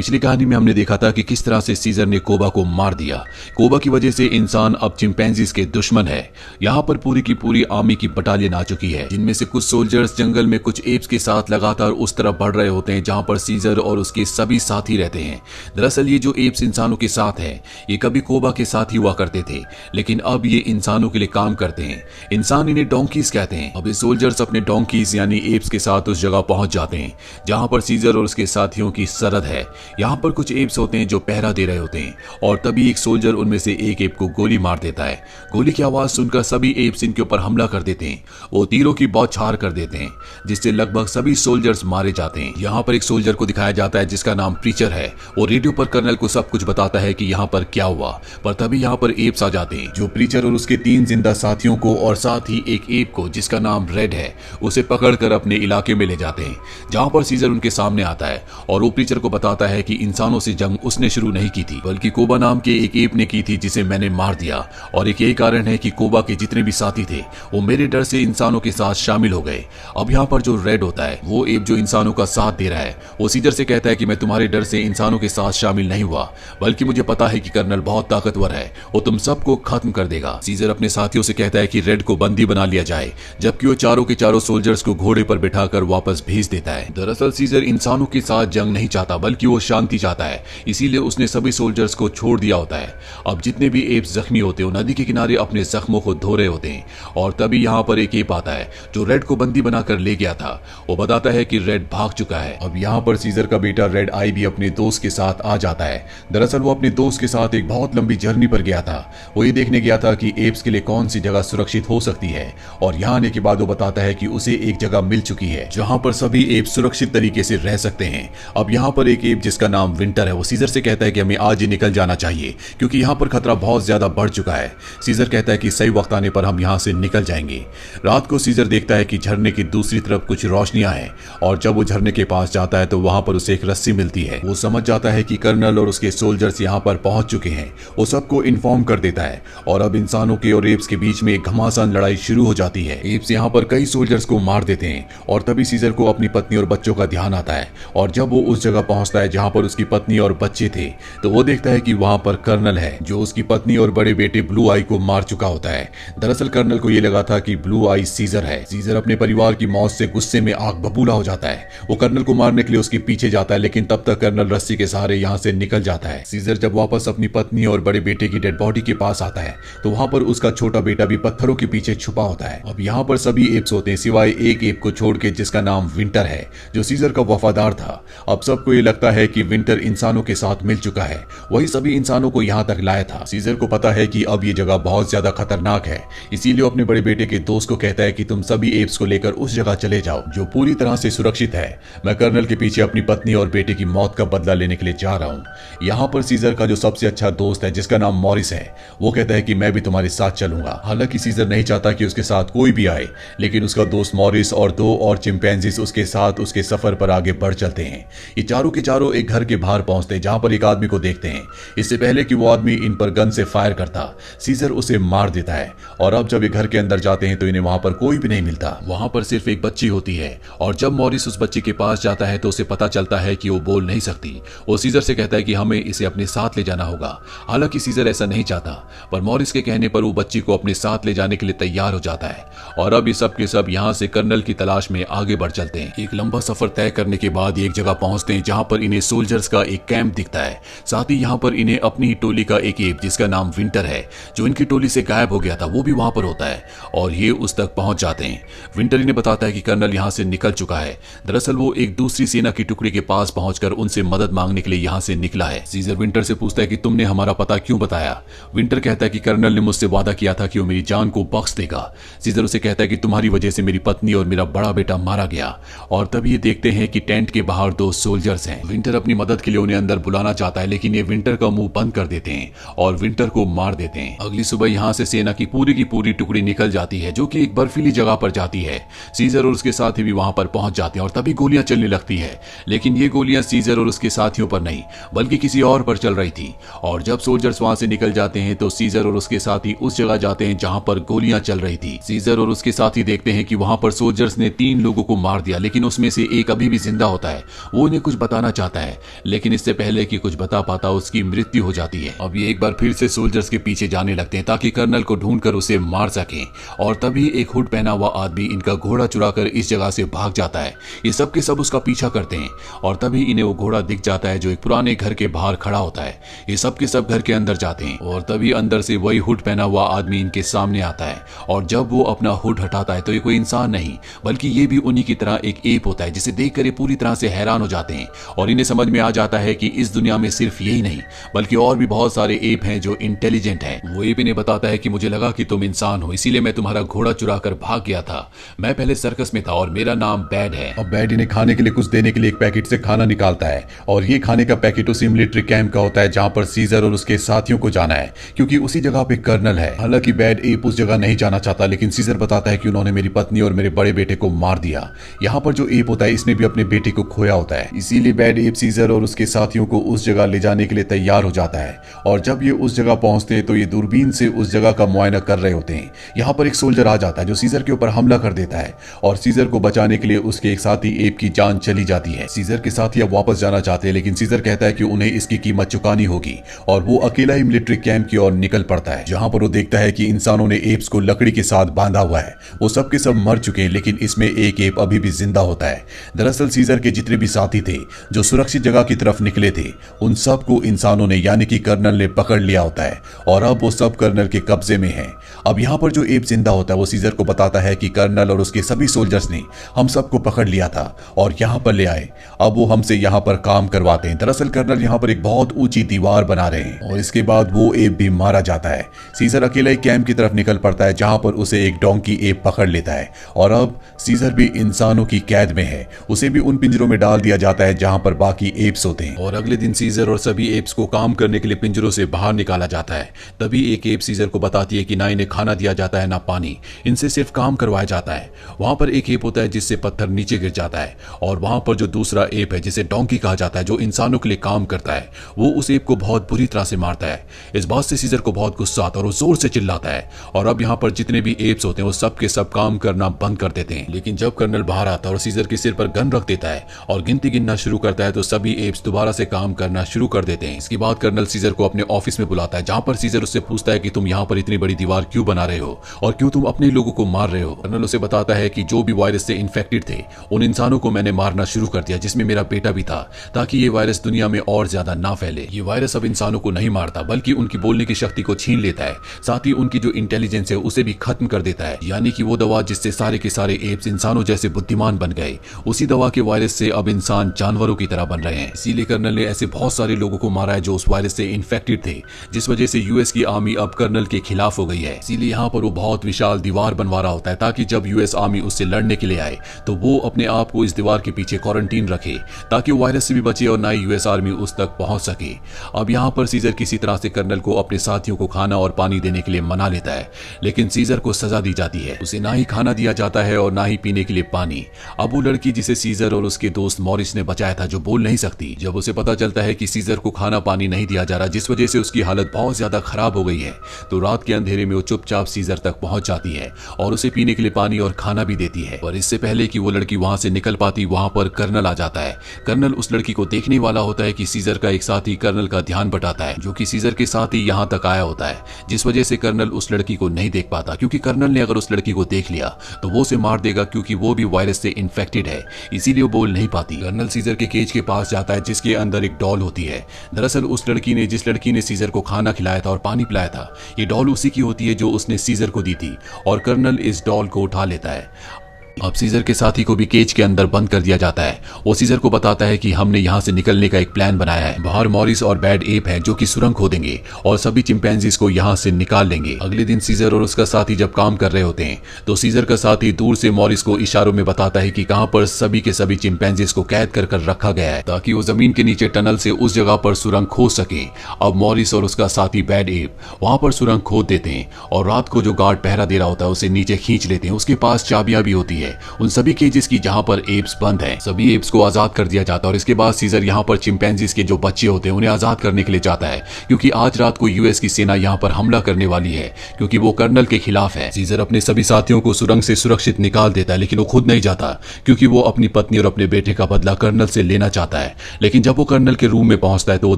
पिछली कहानी में हमने देखा था कि किस तरह से सीजर ने कोबा को मार दिया। कोबा की वजह से इंसान अब चिंपैंजीज के दुश्मन है। यहाँ पर पूरी की पूरी आर्मी की बटालियन आ चुकी है, जिनमें से कुछ सोल्जर्स जंगल में कुछ एप्स के साथ लगातार उस तरफ बढ़ रहे होते हैं जहाँ पर सीजर और उसके सभी साथी रहते हैं। दरअसल ये जो एप्स इंसानों के साथ है, ये कभी कोबा के साथ ही हुआ करते थे, लेकिन अब ये इंसानों के लिए काम करते हैं। इंसान इन्हें डोंकीज कहते हैं। अब ये सोल्जर्स अपने डोंकीज यानी एप्स के साथ उस जगह पहुंच जाते हैं जहां पर सीजर और उसके साथियों की सरहद है। यहाँ पर कुछ एप्स होते हैं जो पहरा दे रहे होते हैं और तभी एक सोल्जर उनमें से एक एप को गोली मार देता है। गोली की आवाज सुनकर सभी एप्स इनके ऊपर हमला कर देते हैं। वो तीरों की बौछार कर देते हैं, जिससे लगभग सभी सोल्जर्स मारे जाते हैं। यहाँ पर एक सोल्जर को दिखाया जाता है जिसका नाम प्रीचर है। वो रेडियो पर कर्नल को सब कुछ बताता है कि यहाँ पर क्या हुआ, पर तभी यहाँ पर एप्स आ जाते हैं जो प्रीचर और उसके 3 जिंदा साथियों को और साथ ही एक एप को जिसका नाम रेड है उसे पकड़कर अपने इलाके में ले जाते हैं, जहां पर सीजर उनके सामने आता है और वो प्रीचर को बताता है कि इंसानों से जंग उसने शुरू नहीं की थी, बल्कि कोबा नाम के एक एप ने की थी जिसे मैंने मार दिया। और एक यही कारण है कि कोबा के जितने भी साथी थे वो मेरे डर से इंसानों के साथ शामिल हो गए। अब यहाँ पर जो रेड होता है, वो एप जो इंसानों का साथ दे रहा है, वो सीजर से कहता है कि मैं तुम्हारे डर से इंसानों के साथ शामिल नहीं हुआ, बल्कि मुझे पता है कि कर्नल बहुत ताकतवर है, वो तुम सबको खत्म कर देगा। सीजर अपने साथियों से कहता है कि रेड को बंदी बना लिया जाए, जबकि वो चारों के चारों सोल्जर्स को घोड़े पर बिठाकर वापस भेज देता है। दरअसल सीजर इंसानों के साथ जंग नहीं चाहता, बल्कि वो शांति चाहता है, इसीलिए उसने सभी सोल्जर्स को छोड़ दिया होता है। अब जितने भी एप्स जख्मी होते हैं नदी के किनारे अपने जख्मों को धो रहे होते हैं और तभी यहाँ पर एक एप आता है जो रेड को बंदी बनाकर ले गया था। वो बताता है कि रेड भाग चुका है। अब यहाँ पर सीजर का बेटा रेड आई भी अपने दोस्त के साथ आ जाता है। दरअसल वो अपने दोस्त के साथ एक बहुत लंबी जर्नी पर गया था। वो ये देखने गया था कि एप्स के लिए कौन सी जगह सुरक्षित हो सकती है, और यहाँ आने के बाद वो बताता है कि उसे एक जगह मिल चुकी है जहां पर सभी एप सुरक्षित तरीके से रह सकते हैं। अब यहाँ पर एक एप जिसका नाम विंटर है, वो सीजर से कहता है कि हमें आज ही निकल जाना चाहिए क्योंकि यहाँ पर खतरा बहुत ज्यादा बढ़ चुका है। सीजर कहता है कि सही वक्त आने पर हम यहाँ से निकल जाएंगे। रात को सीजर देखता है कि झरने की दूसरी तरफ कुछ रोशनियां हैं और जब वो झरने के पास जाता है तो वहां पर उसे एक रस्सी मिलती है। वो समझ जाता है कि कर्नल और उसके सोल्जर्स यहाँ पर पहुंच चुके हैं। वो सबको इन्फॉर्म कर देता है और अब इंसानों के और एप्स के बीच में एक घमासान लड़ाई शुरू हो जाती है। एप्स यहाँ पर कई सोल्जर्स को मार देते हैं और तभी सीजर को अपनी पत्नी और बच्चों का ध्यान आता है और जब वो उस जगह पहुंचता है जहां पर उसकी पत्नी और बच्चे थे तो वो देखता है कि वहां पर कर्नल है जो उसकी पत्नी और बड़े बेटे ब्लू आई को मार चुका होता है। दरअसल कर्नल को ये लगा था कि ब्लू आई सीजर है। सीजर अपने परिवार की मौत से गुस्से में आग बबूला हो जाता है। वो कर्नल को मारने के लिए उसके पीछे जाता है, लेकिन तब तक कर्नल रस्सी के सहारे यहाँ से निकल जाता है। सीजर जब वापस अपनी पत्नी और बड़े बेटे की डेड बॉडी के पास आता है तो वहां पर उसका छोटा बेटा भी पत्थरों के पीछे छुपा होता है। अब यहाँ पर सभी एप्स होते हैं सिवाय एक एप को छोड़ के जिसका नाम विंटर है, जो सीजर का वफादार था। अब सबको ये लगता है कि विंटर इंसानों के साथ मिल चुका है, वही सभी इंसानों को यहाँ तक लाया था। सीजर को पता है कि अब ये जगह बहुत ज्यादा खतरनाक है, इसीलिए अपने बड़े बेटे के दोस्त को कहता है कि तुम सभी एप्स को लेकर उस जगह चले जाओ जो पूरी तरह से सुरक्षित है। मैं कर्नल के पीछे अपनी पत्नी और बेटे की मौत का बदला लेने के लिए जा रहा हूँ। यहाँ पर सीजर का जो सबसे अच्छा दोस्त है जिसका नाम मॉरिस है, वो कहता है कि मैं भी तुम्हारे साथ चलूंगा। हालांकि सीजर नहीं चाहता कि उसके साथ कोई भी आए, लेकिन उसका दोस्त मॉरिस और 2 और चिंपैंजीज उसके साथ उसके सफर पर आगे बढ़ चलते हैं। ये चारों के चारों एक घर के बाहर पहुंचते हैं जहां पर एक आदमी को देखते हैं। इससे पहले कि वो आदमी इन पर गन से फायर करता, सीजर उसे मार देता है। और अब जब ये घर के अंदर जाते हैं तो इन्हें वहां पर कोई भी नहीं मिलता। वहां पर सिर्फ एक बच्ची होती है और जब मॉरिस उस बच्ची के पास जाता है तो उसे पता चलता है कि वो बोल नहीं सकती। वो सीजर से कहता है कि हमें इसे अपने साथ ले जाना होगा। हालांकि सीजर ऐसा नहीं चाहता, पर मॉरिस के कहने पर वो बच्ची को अपने साथ ले जाने के लिए तैयार हो जाता है। और अब ये सब के सब यहाँ से कर्नल की तलाश में आगे बढ़ चलते हैं। एक लंबा सफर तय करने के बाद एक जगह पहुंचते हैं जहां पर इन्हें सोल्जर्स का एक कैंप दिखता है। साथ ही यहाँ पर इन्हें अपनी ही टोली का एक एप जिसका नाम विंटर है, जो इनकी टोली से गायब हो गया था, वो भी वहां पर होता है और ये उस तक पहुंच जाते हैं। विंटर इन्हें बताता है कि कर्नल यहाँ से निकल चुका है। दरअसल वो एक दूसरी सेना की टुकड़ी के पास पहुंचकर उनसे मदद मांगने के लिए यहाँ से निकला है। सीजर विंटर से पूछता है कि तुमने हमारा पता क्यों बताया। विंटर कहता है कि कर्नल ने मुझसे वादा किया था कि वो मेरी जान को बख्श देगा। सीजर उसे कहता है कि तुम्हारी वजह से मेरी पत्नी और मेरा बड़ा बेटा मारा गया। और तभी ये देखते हैं कि टेंट के बाहर 2 सोल्जर्स हैं। विंटर अपनी मदद के लिए उन्हें अंदर बुलाना चाहता है, लेकिन ये विंटर का मुंह बंद कर देते हैं और विंटर को मार देते हैं। अगली सुबह यहाँ से सेना की पूरी टुकड़ी निकल जाती है जो कि एक बर्फीली जगह पर जाती है। सीजर और उसके साथी भी वहां पर पहुंच जाते हैं और तभी गोलियां चलने लगती है, लेकिन ये गोलियां सीजर और उसके साथियों पर नहीं बल्कि किसी और पर चल रही थी। और जब सोल्जर्स वहां से निकल जाते हैं तो सीजर और उसके साथी उस जगह जाते हैं जहां पर गोलियां चल रही थी। सीजर और उसके साथी देखते हैं कि वहां पर सोल्जर्स ने 3 लोगों को मार दिया, लेकिन उसमें से एक अभी भी जिंदा होता है। वो उन्हें कुछ बताना चाहता जाता है, लेकिन इससे पहले कि कुछ बता पाता उसकी मृत्यु हो जाती है। अब ये एक बार फिर से सोल्जर्स के पीछे जाने लगते हैं ताकि कर्नल को ढूंढकर उसे मार सकें, और तभी एक हुड पहना हुआ आदमी इनका घोड़ा चुराकर इस जगह से भाग जाता है। ये सब के सब उसका पीछा करते हैं और तभी इन्हें वो घोड़ा दिख जाता है जो एक पुराने घर के बाहर खड़ा होता है। ये सब के सब घर के अंदर जाते हैं और तभी अंदर से वही हुड पहना हुआ आदमी इनके सामने आता है, और जब वो अपना हुड हटाता है तो ये कोई इंसान नहीं बल्कि ये भी उन्हीं की तरह एक एप होता है, जिसे देखकर ये पूरी तरह से हैरान हो जाते हैं और इन्हें समझ में आ जाता है कि इस दुनिया में सिर्फ यही नहीं बल्कि और भी बहुत सारे एप हैं जो इंटेलिजेंट हैं। वो एप इन्हें बताता है कि मुझे लगा कि तुम इंसान हो, इसीलिए मैं तुम्हारा घोड़ा चुरा कर भाग गया था। मैं पहले सर्कस में था और मेरा नाम बैड है। अब बैड इन्हें खाने के लिए कुछ देने के लिए एक पैकेट से खाना निकालता है, और ये खाने का पैकेट उसी मिलिट्री कैंप का होता है जहां पर सीजर और उसके साथियों को जाना है, क्योंकि उसी जगह पे कर्नल है। हालांकि बैड एप उस जगह नहीं जाना चाहता, लेकिन सीजर बताता है कि उन्होंने मेरी पत्नी और मेरे बड़े बेटे को मार दिया। यहाँ पर जो एप होता है इसने भी अपने बेटे को खोया होता है, इसीलिए बैड एप सीजर और उसके साथियों को उस जगह ले जाने के लिए तैयार हो जाता है। और जब ये उस जगह पहुंचते हैं तो ये दूरबीन से उस जगह का मुआयना कर रहे होते हैं। यहाँ पर एक सोल्जर आ जाता है जो सीजर के ऊपर हमला कर देता है, और सीजर को बचाने के लिए उसके एक साथी एप की जान चली जाती है। सीजर के साथी अब वापस जाना चाहते हैं, लेकिन सीजर कहता है कि उन्हें इसकी कीमत चुकानी होगी, और वो अकेला ही मिलिट्री कैंप की ओर निकल पड़ता है, जहां पर वो देखता है कि इंसानों ने एप्स को लकड़ी के साथ बांधा हुआ है। वो सब के सब मर चुके हैं, लेकिन इसमें एक एप अभी भी जिंदा होता है। दरअसल सीजर के जितने भी साथी थे जो सुरक्षित जगह की तरफ निकले थे, उन सब को इंसानों ने यानी कि कर्नल ने पकड़ लिया होता है, और अब वो सब कर्नल के कब्जे में है। अब यहाँ पर जो एप जिंदा होता है वो सीजर को बताता है कि कर्नल और उसके सभी सोल्जर्स ने हम सबको पकड़ लिया था और यहाँ पर ले आए। अब वो हमसे यहाँ पर काम करवाते हैं। दरअसल कर्नल यहाँ पर एक बहुत ऊंची दीवार बना रहे हैं, और इसके बाद वो एप भी मारा जाता है। सीजर अकेला ही कैंप की तरफ निकल पड़ता है, जहां पर उसे एक डोंकी एप पकड़ लेता है, और अब सीजर भी इंसानों की कैद में है। उसे भी उन पिंजरों में डाल दिया जाता है जहां पर बाकी एप्स होते हैं। और अगले दिन सीजर और सभी एप्स को काम करने के लिए पिंजरों से बाहर निकाला जाता है। तभी एक एप सीजर को बताती है कि ना इन्हें खाना दिया जाता है ना पानी, इनसे सिर्फ काम करवाया जाता है। वहां पर एक एप होता है जिससे पत्थर नीचे गिर जाता है, और वहां पर जो दूसरा एप है जिसे डोंकी कहा जाता है जो इंसानों के लिए काम करता है, वो उस एप को बहुत बुरी तरह से मारता है। इस बात से सीजर को बहुत गुस्सा आता है और वो जोर से चिल्लाता है, और अब यहाँ पर जितने भी एप्स होते हैं वो सब के सब काम करना बंद कर देते हैं। लेकिन जब कर्नल बाहर आता है और सीजर के सिर पर गन रख देता है और गिनती गिनना शुरू करता है तो सभी एप्स दोबारा से काम करना शुरू कर देते हैं। इसके बाद कर्नल सीजर को अपने ऑफिस में बुलाता है, जहां पर सीजर उससे पूछता है कि तुम यहाँ पर इतनी बड़ी दीवार क्यों बना रहे हो और क्यों तुम अपने लोगों को मार रहे हो। कर्नल उसे बताता है कि जो भी वायरस से इन्फेक्टेड थे उन इंसानों को मैंने मारना शुरू कर दिया, जिसमें मेरा बेटा भी था, ताकि ये वायरस दुनिया में और ज्यादा ना फैले। ये वायरस अब इंसानों को नहीं मारता बल्कि उनकी बोलने की शक्ति को छीन लेता है, साथ ही उनकी जो इंटेलिजेंस है उसे भी खत्म कर देता है। यानी कि वो दवा जिससे सारे के सारे एप्स इंसानों जैसे बुद्धिमान बन गए, उसी दवा के वायरस से अब इंसान जानवरों की तरह बन रहे हैं। इसीलिए कर्नल ने ऐसे बहुत सारे लोगों को मारा है जो उस वायरस से इन्फेक्टेड थे, जिस वजह से यूएस की आर्मी अब कर्नल के खिलाफ हो गई है। इसीलिए यहाँ पर वो बहुत विशाल दीवार बनवा रहा होता है ताकि जब यूएस आर्मी उससे लड़ने के लिए आए तो वो अपने आप को इस दीवार के पीछे क्वारंटीन रखे, ताकि वो वायरस से भी बचे और ना ही यूएस आर्मी उस तक पहुंच सके। अब यहाँ पर सीजर किसी तरह से कर्नल को अपने साथियों को खाना और पानी देने के लिए मना लेता है, लेकिन सीजर को सजा दी जाती है। उसे ना ही खाना दिया जाता है और ना ही पीने के लिए पानी। अब वो लड़की जिसे सीजर और उसके दोस्त मॉरिस ने बचाया था, जो बोल नहीं सकती, जब उसे पता चलता है कि सीजर को खाना पानी नहीं दिया जा रहा जिस वजह से उसकी हालत बहुत ज्यादा खराब हो गई है, तो रात के अंधेरे में वो चुपचाप सीजर तक पहुंच जाती है और उसे पीने के लिए पानी और खाना भी देती है। और इससे पहले कि वो लड़की वहां से निकल पाती, वहां पर कर्नल आ जाता है। कर्नल उस लड़की को देखने वाला होता है कि सीजर का एक साथी कर्नल का ध्यान बटाता है, जो कि सीजर के साथ ही यहाँ तक आया होता है, जिस वजह से कर्नल उस लड़की को नहीं देख पाता, क्योंकि कर्नल ने अगर उस लड़की को देख लिया तो वो उसे मार देगा, क्योंकि वो भी वायरस से इन्फेक्टेड है, इसीलिए वो बोल नहीं पाती। कर्नल सीजर के केज के पास जाता है जिसके अंदर एक डॉल होती है। दरअसल उस लड़की ने जिस लड़की ने सीजर को खाना खिलाया था और पानी पिलाया था, ये डॉल उसी की होती है जो उसने सीजर को दी थी, और कर्नल इस डॉल को उठा लेता है। अब सीजर के साथी को भी केज के अंदर बंद कर दिया जाता है। वो सीजर को बताता है कि हमने यहाँ से निकलने का एक प्लान बनाया है। बाहर मॉरिस और बैड एप हैं जो कि सुरंग खोदेंगे और सभी चिंपैंजीज को यहाँ से निकाल लेंगे। अगले दिन सीजर और उसका साथी जब काम कर रहे होते हैं तो सीजर का साथी दूर से मॉरिस को इशारों में बताता है कि कहाँ पर सभी के सभी चिंपैंजीज को कैद कर रखा गया है, ताकि वो जमीन के नीचे टनल से उस जगह पर सुरंग खोद सके। अब मॉरिस और उसका साथी बैड एप वहां पर सुरंग खोद देते हैं और रात को जो गार्ड पहरा दे रहा होता है उसे नीचे खींच लेते हैं। उसके पास चाबियां भी होती है है, उन सभी केजेस की जहां पर एप्स बंद हैं। सभी एप्स को आजाद कर दिया जाता है और इसके बाद सीजर यहां पर चिंपैंजीज के जो बच्चे होते हैं उन्हें आजाद करने के लिए जाता है, क्योंकि आज रात को यूएस की सेना यहां पर हमला करने वाली है, क्योंकि वो कर्नल के खिलाफ है। सीजर अपने सभी साथियों को सुरंग से सुरक्षित निकाल देता है, लेकिन वो खुद नहीं जाता, क्योंकि वो अपनी पत्नी और अपने बेटे का बदला कर्नल से लेना चाहता है। लेकिन जब वो कर्नल के रूम में पहुंचता है तो वो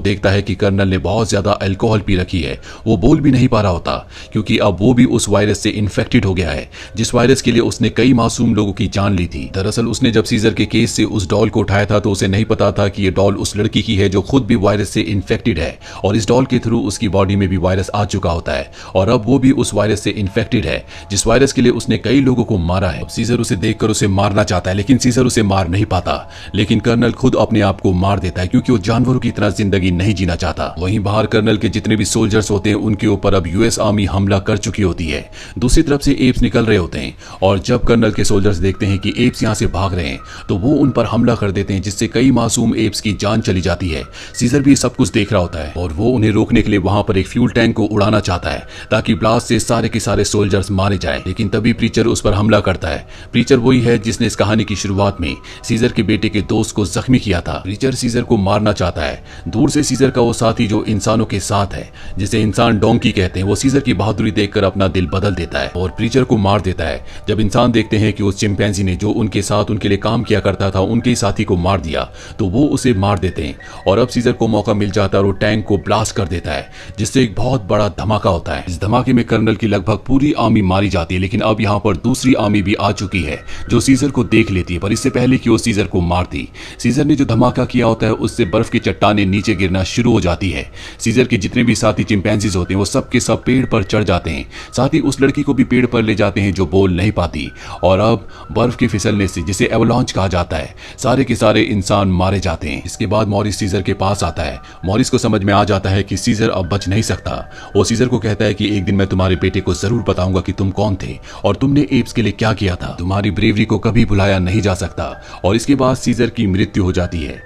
देखता है कि कर्नल ने बहुत ज्यादा अल्कोहल पी रखी है। वो बोल भी नहीं पा रहा होता, क्योंकि अब वो भी उस वायरस से इन्फेक्टेड हो गया है, जिस वायरस के लिए उसने कई मासूम लोगों की जान ली थी। दरअसल उसने जब सीजर के केस से उस डॉल को उठाया था तो उसे नहीं पता था कि ये डॉल उस लड़की की है जो खुद भी वायरस से इन्फेक्टेड है, और इस डॉल के थ्रू उसकी बॉडी में भी वायरस आ चुका होता है, और अब वो भी उस वायरस से इन्फेक्टेड है जिस वायरस के लिए उसने कई लोगों को मारा है। सीजर उसे देखकर उसे मारना चाहता है, लेकिन सीजर उसे मार नहीं पाता। लेकिन कर्नल खुद अपने आप को मार देता है, क्योंकि वो जानवरों की तरह जिंदगी नहीं जीना चाहता। वहीं बाहर कर्नल के जितने भी सोल्जर्स होते हैं उनके ऊपर अब यूएस आर्मी हमला कर चुकी होती है। दूसरी तरफ से एप्स निकल रहे होते हैं, और जब कर्नल के सोल्जर्स देखते हैं कि एप्स यहां से भाग रहे हैं तो वो उन पर हमला कर देते हैं, जिससे कई मासूम एप्स की जान चली जाती है। सीजर भी सब कुछ देख रहा होता है और वो उन्हें रोकने के लिए वहां पर एक फ्यूल टैंक को उड़ाना चाहता है, ताकि ब्लास्ट से सारे के सारे सोल्जर्स मारे जाए। लेकिन तभी प्रीचर उस पर हमला करता है। प्रीचर वही है जिसने इस कहानी की शुरुआत में सीजर के बेटे के दोस्त को जख्मी किया था। प्रीचर सीजर को मारना चाहता है। दूर से सीजर का वो साथी जो इंसानों के साथ है, जिसे इंसान डोंकी कहते हैं, वो सीजर की बहादुरी देखकर अपना दिल बदल देता है और प्रीचर को मार देता है। जब इंसान देखते हैं कि उस चिंपैंजी ने जो उनके साथ उनके लिए काम किया करता था उनके ही साथी को मार दिया, तो वो उसे मार देते हैं, और अब सीजर को मौका मिल जाता है और वो टैंक को ब्लास्ट कर देता है, जिससे एक बहुत बड़ा धमाका होता है। इस धमाके में कर्नल की लगभग पूरी आर्मी मारी जाती है, लेकिन अब यहाँ पर दूसरी आर्मी भी आ चुकी है जो सीजर को देख लेती है, पर इससे पहले कि वो सीजर को मारती, सीजर ने जो धमाका किया होता है उससे बर्फ की चट्टानें नीचे गिरना शुरू हो जाती है। सीजर के जितने भी साथी चिंपैंजीज होते हैं वो सब के सब पेड़ पर चढ़ जाते हैं, साथ ही उस लड़की को भी पेड़ पर ले जाते हैं जो बोल नहीं पाती, और अब बर्फ के फिसलने से, जिसे एवलांच कहा जाता है, सारे के सारे इंसान मारे जाते हैं। इसके बाद मॉरिस सीजर के पास आता है। मॉरिस को समझ में आ जाता है कि सीजर अब बच नहीं सकता। वो सीजर को कहता है कि एक दिन मैं तुम्हारे बेटे को जरूर बताऊंगा कि तुम कौन थे और तुमने एप्स के लिए क्या किया था। तुम्हारी ब्रेवरी को कभी भुलाया नहीं जा सकता। और इसके बाद सीजर की मृत्यु हो जाती है।